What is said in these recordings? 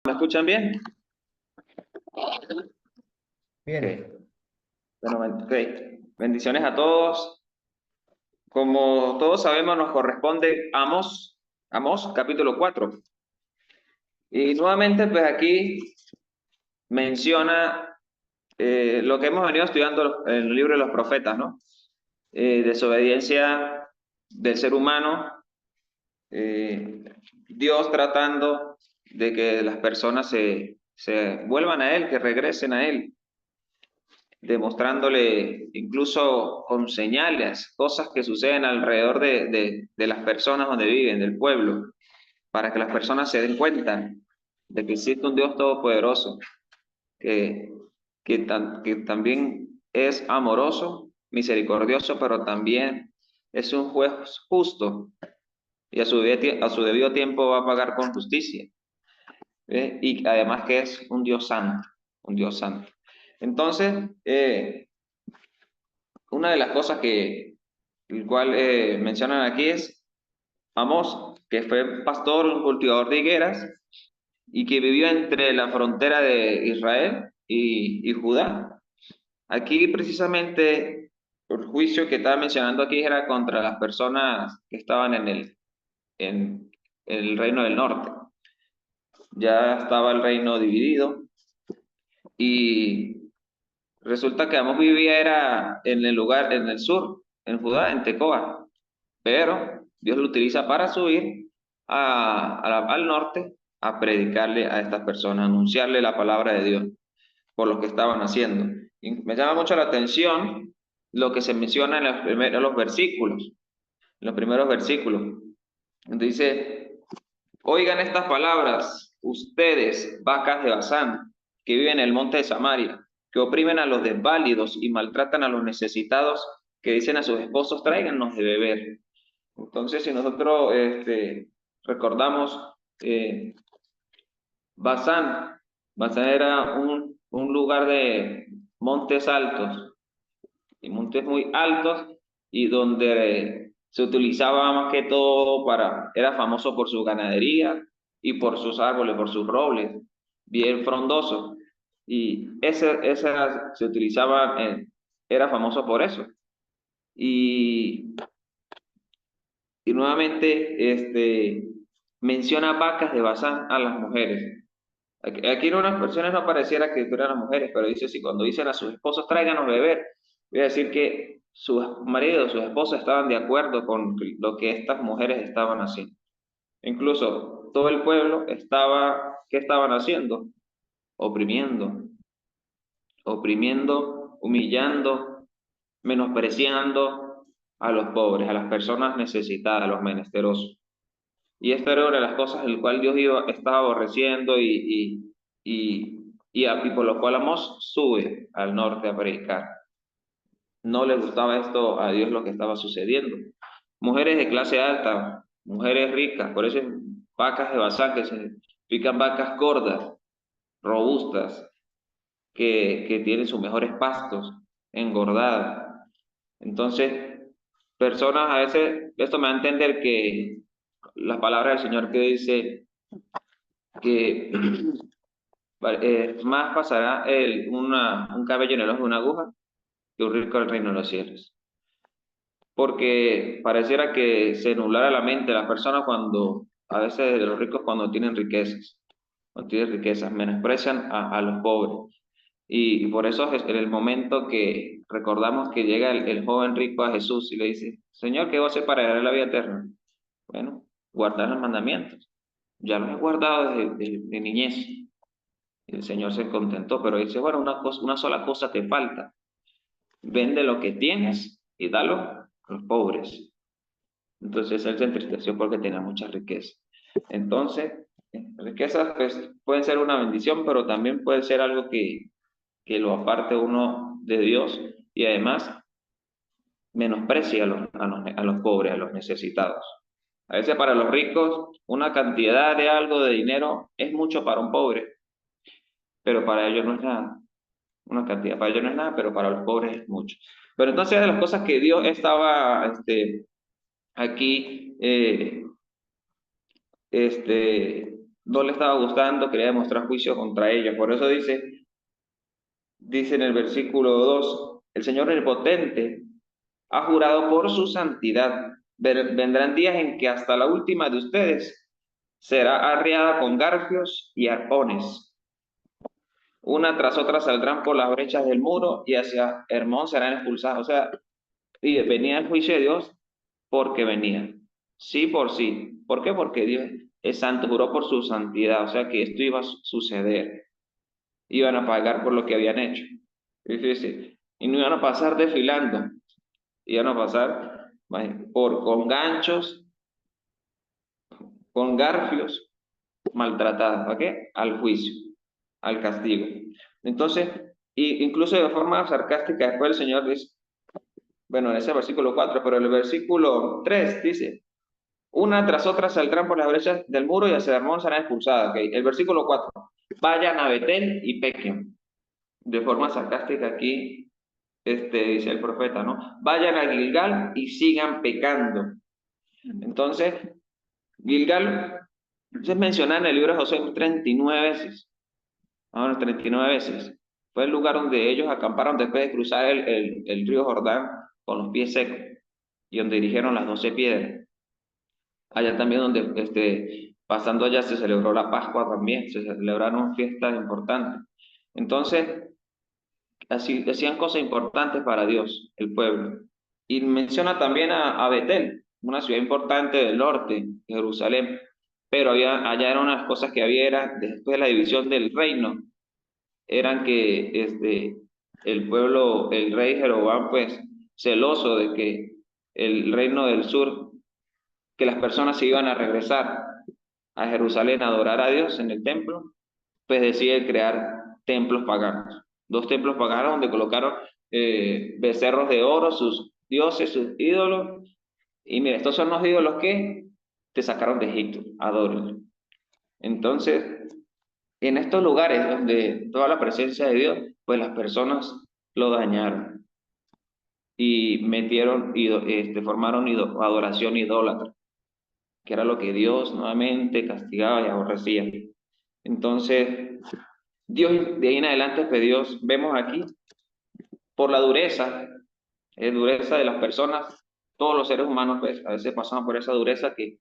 ¿Me escuchan bien? Bien, Ok. Bueno, ok. Bendiciones a todos. Como todos sabemos, nos corresponde Amós, capítulo 4. Y nuevamente, pues aquí menciona lo que hemos venido estudiando en el libro de los profetas, ¿no? Desobediencia del ser humano, eh, Dios tratando de que las personas se vuelvan a Él, que regresen a Él, demostrándole incluso con señales, cosas que suceden alrededor de las personas donde viven, del pueblo, para que las personas se den cuenta de que existe un Dios todopoderoso, que, que también es amoroso, misericordioso, pero también es un juez justo y a su debido tiempo va a pagar con justicia. Y además que es un Dios santo, un Dios santo. Entonces, una de las cosas el cual mencionan aquí es Amós, que fue pastor, un cultivador de higueras, y que vivió entre la frontera de Israel y Judá. Aquí precisamente el juicio que estaba mencionando aquí era contra las personas que estaban en el reino del norte. Ya estaba el reino dividido y resulta que Amós vivía era en el lugar, en el sur, en Judá, en Tecoa. Pero Dios lo utiliza para subir al norte a predicarle a estas personas, anunciarle la palabra de Dios por lo que estaban haciendo. Y me llama mucho la atención lo que se menciona en los versículos, en los primeros versículos. Donde dice, oigan estas palabras, ustedes, vacas de Basán, que viven en el monte de Samaria, que oprimen a los desválidos y maltratan a los necesitados, que dicen a sus esposos, tráiganos de beber. Entonces, si nosotros recordamos eh, Bazán, Bazán era un lugar de montes altos, y montes muy altos, y donde se utilizaba más que todo era famoso por su ganadería y por sus árboles, por sus robles, bien frondosos. Y se utilizaba, era famoso por eso. Y Y nuevamente menciona vacas de Bazán a las mujeres. Aquí en unas versiones no pareciera que fueran las mujeres, pero dice si cuando dicen a sus esposos tráiganos beber, voy a decir que sus maridos, sus esposas estaban de acuerdo con lo que estas mujeres estaban haciendo. Incluso todo el pueblo ¿qué estaban haciendo? Oprimiendo, oprimiendo, humillando, menospreciando a los pobres, a las personas necesitadas, a los menesterosos. Y esta era una de las cosas el cual estaba aborreciendo y por lo cual Amós sube al norte a predicar. No le gustaba esto a Dios lo que estaba sucediendo. Mujeres de clase alta, mujeres ricas, por eso es vacas de Bazán que significan vacas gordas, robustas, que tienen sus mejores pastos, engordadas. Entonces, personas a veces, esto me da a entender que las palabras del Señor que dice que más pasará un cabello en el ojo de una aguja que un rico en el reino de los cielos. Porque pareciera que se nublara la mente de las personas a veces de los ricos cuando tienen riquezas, menosprecian a los pobres. Y por eso es en el momento que recordamos que llega el joven rico a Jesús y le dice, Señor, ¿qué voy a hacer para heredar la vida eterna? Bueno, guardar los mandamientos. Ya los he guardado de niñez. Y el Señor se contentó, pero dice, bueno, una sola cosa te falta. Vende lo que tienes y dalo a los pobres. Entonces él se entristeció porque tenía mucha riqueza. Entonces, riquezas pues, pueden ser una bendición, pero también puede ser algo que lo aparte uno de Dios y además menosprecia a los pobres, a los necesitados. A veces para los ricos una cantidad de algo de dinero es mucho para un pobre, pero para ellos no es nada. Una cantidad. Para ellos no es nada, pero para los pobres es mucho. Pero entonces de las cosas que Dios estaba aquí este, no le estaba gustando, quería demostrar juicio contra ellos. Por eso dice en el versículo 2, el Señor Omnipotente ha jurado por su santidad. Vendrán días en que hasta la última de ustedes será arriada con garfios y arpones. Una tras otra saldrán por las brechas del muro y hacia Hermón serán expulsados. O sea, y venía el juicio de Dios porque venía. Sí por sí. ¿Por qué? Porque Dios es santo, juró por su santidad. O sea que esto iba a suceder. Iban a pagar por lo que habían hecho. Fíjese, y no iban a pasar desfilando. Iban a pasar con ganchos, con garfios, maltratados. ¿A qué? Al juicio, al castigo. Entonces, incluso de forma sarcástica, después el Señor dice, bueno, en ese versículo 4, pero el versículo 3 dice, una tras otra saldrán por las brechas del muro y hacia Hermón serán expulsadas. ¿Okay? El versículo 4, vayan a Betel y pequen. De forma sarcástica aquí, dice el profeta, ¿no? Vayan a Gilgal y sigan pecando. Entonces, Gilgal se menciona en el libro de Josué 39 veces. Bueno, 39 veces. Fue el lugar donde ellos acamparon después de cruzar el río Jordán con los pies secos y donde dirigieron las 12 piedras. Allá también donde, pasando allá se celebró la Pascua también, se celebraron fiestas importantes. Entonces, así, hacían cosas importantes para Dios, el pueblo. Y menciona también a Betel, una ciudad importante del norte, Jerusalén. Pero allá eran unas cosas que había, después de la división del reino, eran que el pueblo, el rey Jeroboam, pues, celoso de que el reino del sur, que las personas se iban a regresar a Jerusalén a adorar a Dios en el templo, pues decide crear templos paganos. Dos templos paganos donde colocaron becerros de oro, sus dioses, sus ídolos. Y mira, estos son los ídolos que te sacaron de Egipto, adórenlos. Entonces, en estos lugares donde toda la presencia de Dios, pues las personas lo dañaron y metieron, formaron adoración idólatra, que era lo que Dios nuevamente castigaba y aborrecía. Entonces, Dios de ahí en adelante, pues Dios, vemos aquí, por la dureza, dureza de las personas, todos los seres humanos, pues a veces pasamos por esa dureza que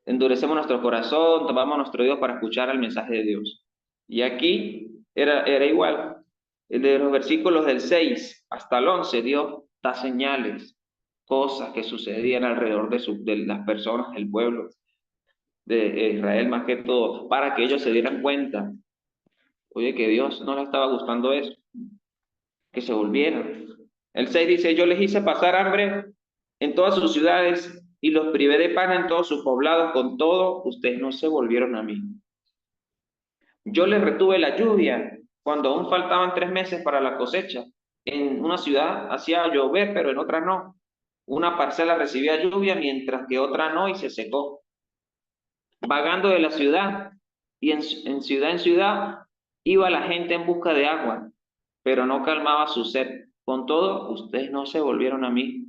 endurecemos nuestro corazón, tomamos nuestro Dios para escuchar el mensaje de Dios. Y aquí era igual. De los versículos del 6 hasta el 11, Dios da señales, cosas que sucedían alrededor de las personas, del pueblo de Israel más que todo, para que ellos se dieran cuenta, oye, que Dios no les estaba gustando eso, que se volvieran. El 6 dice, yo les hice pasar hambre en todas sus ciudades y los privé de pan en todos sus poblados, con todo, ustedes no se volvieron a mí. Yo les retuve la lluvia cuando aún faltaban 3 meses para la cosecha. En una ciudad hacía llover, pero en otra no. Una parcela recibía lluvia, mientras que otra no, y se secó. Vagando de la ciudad, y en ciudad iba la gente en busca de agua, pero no calmaba su sed. Con todo, ustedes no se volvieron a mí.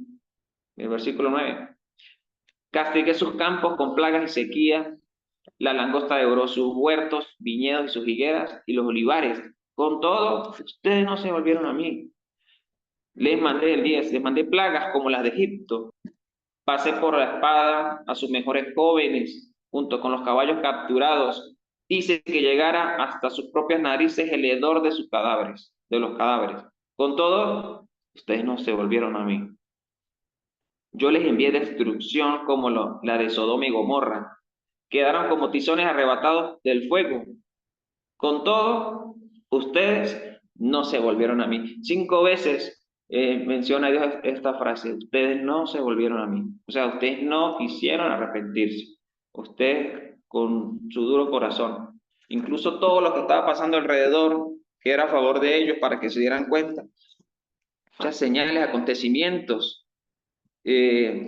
El versículo 9. Castigué sus campos con plagas y sequía. La langosta devoró sus huertos, viñedos y sus higueras y los olivares. Con todo, ustedes no se volvieron a mí. Les mandé el 10, les mandé plagas como las de Egipto. Pasé por la espada a sus mejores jóvenes, junto con los caballos capturados. Hice que llegara hasta sus propias narices el hedor de sus cadáveres, de los cadáveres. Con todo, ustedes no se volvieron a mí. Yo les envié destrucción como la de Sodoma y Gomorra. Quedaron como tizones arrebatados del fuego. Con todo, ustedes no se volvieron a mí. 5 veces menciona Dios esta frase, ustedes no se volvieron a mí. O sea, ustedes no quisieron arrepentirse. Ustedes con su duro corazón. Incluso todo lo que estaba pasando alrededor, que era a favor de ellos para que se dieran cuenta. Muchas señales, acontecimientos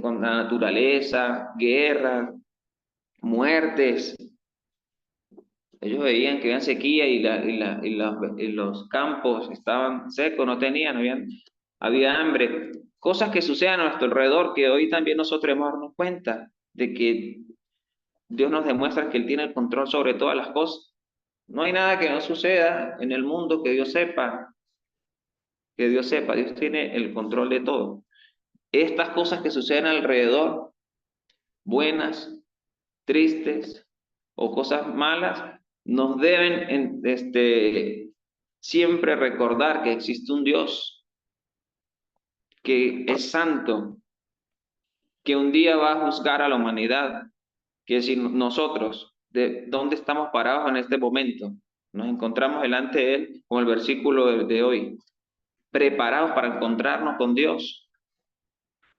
con la naturaleza, guerras, muertes. Ellos veían que había sequía y los campos estaban secos, no tenían, había hambre. Cosas que suceden a nuestro alrededor que hoy también nosotros hemos dado cuenta de que Dios nos demuestra que Él tiene el control sobre todas las cosas. No hay nada que no suceda en el mundo que Dios sepa, Dios tiene el control de todo. Estas cosas que suceden alrededor, buenas, tristes o cosas malas, nos deben siempre recordar que existe un Dios que es santo, que un día va a juzgar a la humanidad, que si nosotros, de dónde estamos parados en este momento, nos encontramos delante de Él, como el versículo de hoy, preparados para encontrarnos con Dios.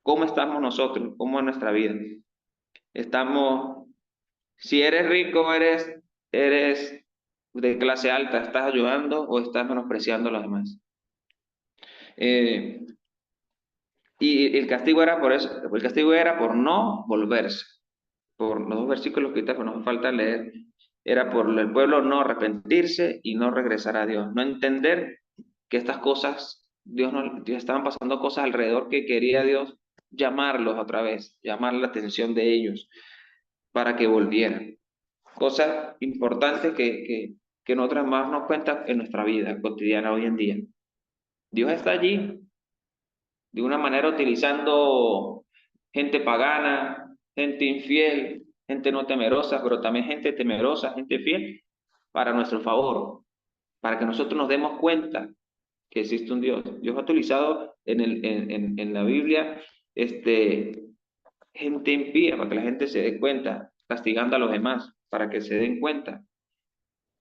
¿Cómo estamos nosotros? ¿Cómo es nuestra vida? Estamos, si eres rico, eres de clase alta, ¿estás ayudando o estás menospreciando a los demás? Eh, y el castigo era por eso, el castigo era por no volverse. Por los dos versículos que ahorita nos falta leer, era por el pueblo no arrepentirse y no regresar a Dios, no entender que estas cosas, Dios estaban pasando cosas alrededor que quería Dios llamarlos otra vez, llamar la atención de ellos para que volvieran. Cosas importantes que nosotras más nos cuentan en nuestra vida cotidiana hoy en día. Dios está allí de una manera utilizando gente pagana, gente infiel, gente no temerosa, pero también gente temerosa, gente fiel, para nuestro favor, para que nosotros nos demos cuenta que existe un Dios. Dios ha utilizado en la Biblia gente impía para que la gente se dé cuenta, castigando a los demás, para que se den cuenta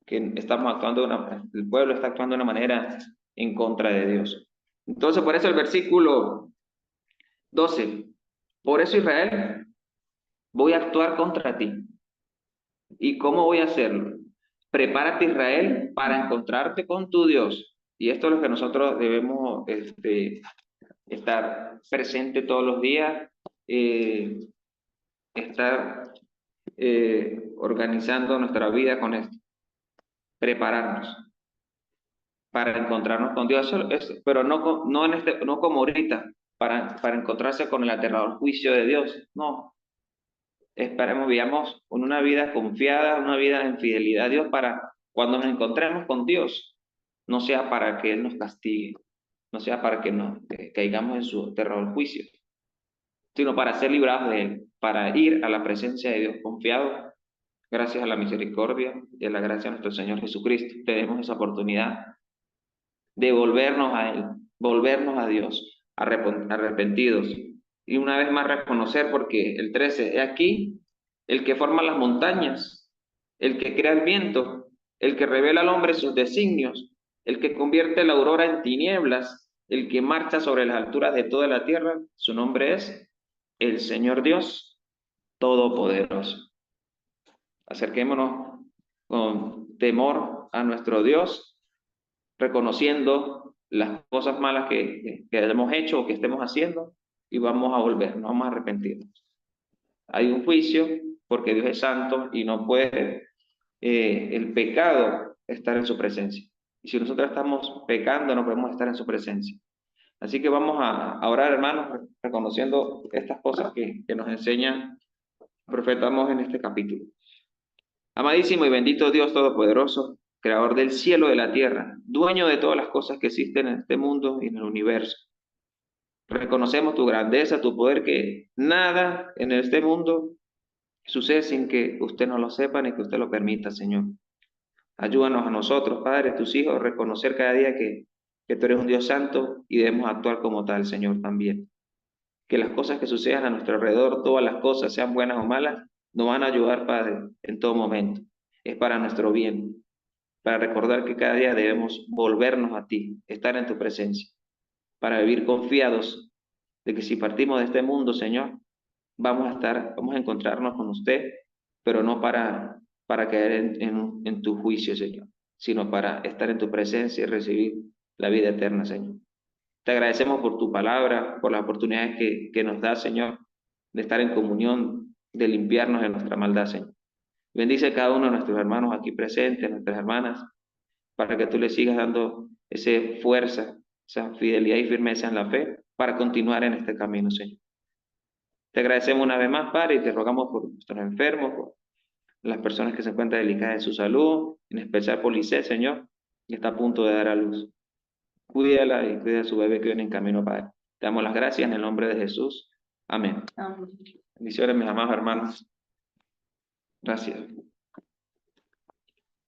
que estamos actuando el pueblo está actuando de una manera en contra de Dios. Entonces, por eso el versículo 12. Por eso, Israel, voy a actuar contra ti. ¿Y cómo voy a hacerlo? Prepárate, Israel, para encontrarte con tu Dios. Y esto es lo que nosotros debemos estar presente todos los días, eh, estar organizando nuestra vida con esto, prepararnos para encontrarnos con Dios, pero no, no como ahorita, para encontrarse con el aterrador juicio de Dios, no. Esperemos, vivamos con una vida confiada, una vida en fidelidad a Dios para cuando nos encontremos con Dios, no sea para que Él nos castigue, no sea para que nos caigamos en su terror juicio, sino para ser librados de Él, para ir a la presencia de Dios confiados, gracias a la misericordia y a la gracia de nuestro Señor Jesucristo. Tenemos esa oportunidad de volvernos a Él, volvernos a Dios, arrepentidos. Y una vez más reconocer, porque el 13, he aquí, el que forma las montañas, el que crea el viento, el que revela al hombre sus designios, el que convierte la aurora en tinieblas, el que marcha sobre las alturas de toda la tierra, su nombre es el Señor Dios Todopoderoso. Acerquémonos con temor a nuestro Dios, reconociendo las cosas malas que hayamos hecho o que estemos haciendo y vamos a volver, no vamos a arrepentirnos. Hay un juicio porque Dios es santo y no puede el pecado estar en su presencia. Y si nosotros estamos pecando, no podemos estar en su presencia. Así que vamos a orar, hermanos, reconociendo estas cosas que nos enseña el profeta Amós en este capítulo. Amadísimo y bendito Dios Todopoderoso, Creador del cielo y de la tierra, dueño de todas las cosas que existen en este mundo y en el universo. Reconocemos tu grandeza, tu poder, que nada en este mundo sucede sin que usted no lo sepa ni que usted lo permita, Señor. Ayúdanos a nosotros, Padre, tus hijos, a reconocer cada día que tú eres un Dios santo y debemos actuar como tal, Señor, también. Que las cosas que sucedan a nuestro alrededor, todas las cosas, sean buenas o malas, nos van a ayudar, Padre, en todo momento. Es para nuestro bien, para recordar que cada día debemos volvernos a ti, estar en tu presencia, para vivir confiados de que si partimos de este mundo, Señor, vamos a encontrarnos con usted, pero no para caer en tu juicio, Señor, sino para estar en tu presencia y recibir la vida eterna, Señor. Te agradecemos por tu palabra, por las oportunidades que nos da, Señor, de estar en comunión, de limpiarnos de nuestra maldad, Señor. Bendice a cada uno de nuestros hermanos aquí presentes, nuestras hermanas, para que tú le sigas dando esa fuerza, esa fidelidad y firmeza en la fe para continuar en este camino, Señor. Te agradecemos una vez más, Padre, y te rogamos por nuestros enfermos, las personas que se encuentran delicadas de su salud, en especial por Lisette, Señor, que está a punto de dar a luz. Cuídala y cuida a su bebé que viene en camino, Padre. Te damos las gracias en el nombre de Jesús. Amén. Amén. Bendiciones, mis amados hermanos. Gracias.